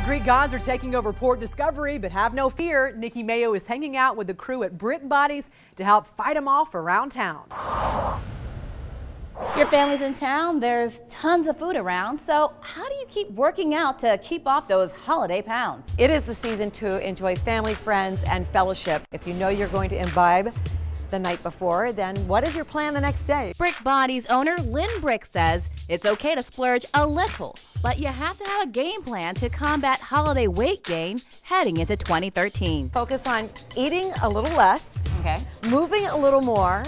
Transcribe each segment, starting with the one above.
Greek gods are taking over Port Discovery, but have no fear. Nikki Mayo is hanging out with the crew at Brick Bodies to help fight them off around town. Your family's in town, there's tons of food around, so how do you keep working out to keep off those holiday pounds? It is the season to enjoy family, friends, and fellowship. If you know you're going to imbibe the night before, then what is your plan the next day? Brick Bodies owner Lynn Brick says it's okay to splurge a little, but you have to have a game plan to combat holiday weight gain heading into 2013. Focus on eating a little less, Okay. moving a little more,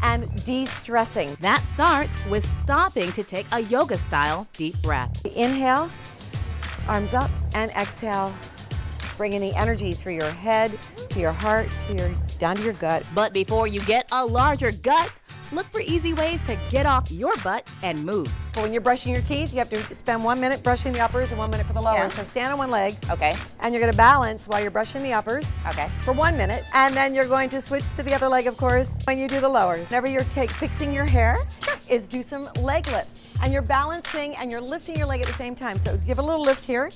and de-stressing. That starts with stopping to take a yoga-style deep breath. Inhale, arms up, and exhale, bringing the energy through your head, to your heart, down to your gut. But before you get a larger gut, look for easy ways to get off your butt and move. But when you're brushing your teeth, you have to spend 1 minute brushing the uppers and 1 minute for the lowers. Yeah. So stand on one leg. Okay. And you're going to balance while you're brushing the uppers. Okay. For 1 minute. And then you're going to switch to the other leg, of course, when you do the lowers. Whenever you're fixing your hair, is do some leg lifts. And you're balancing and you're lifting your leg at the same time. So give a little lift here.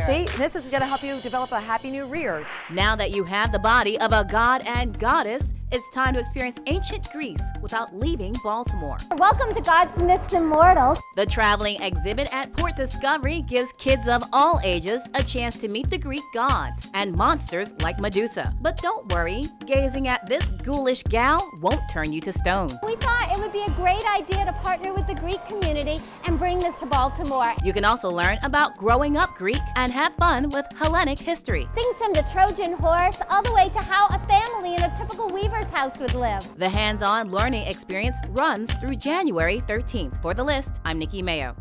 See, this is going to help you develop a happy new rear. Now that you have the body of a god and goddess, it's time to experience ancient Greece without leaving Baltimore. Welcome to Gods, Myths, and Mortals. The traveling exhibit at Port Discovery gives kids of all ages a chance to meet the Greek gods and monsters like Medusa. But don't worry, gazing at this ghoulish gal won't turn you to stone. We thought it would be a great idea to partner with the Greek community and bring this to Baltimore. You can also learn about growing up Greek and have fun with Hellenic history. Things from the Trojan horse all the way to how a family in a typical weaver's house would live. The hands-on learning experience runs through January 13th. For The List, I'm Nikki Mayo.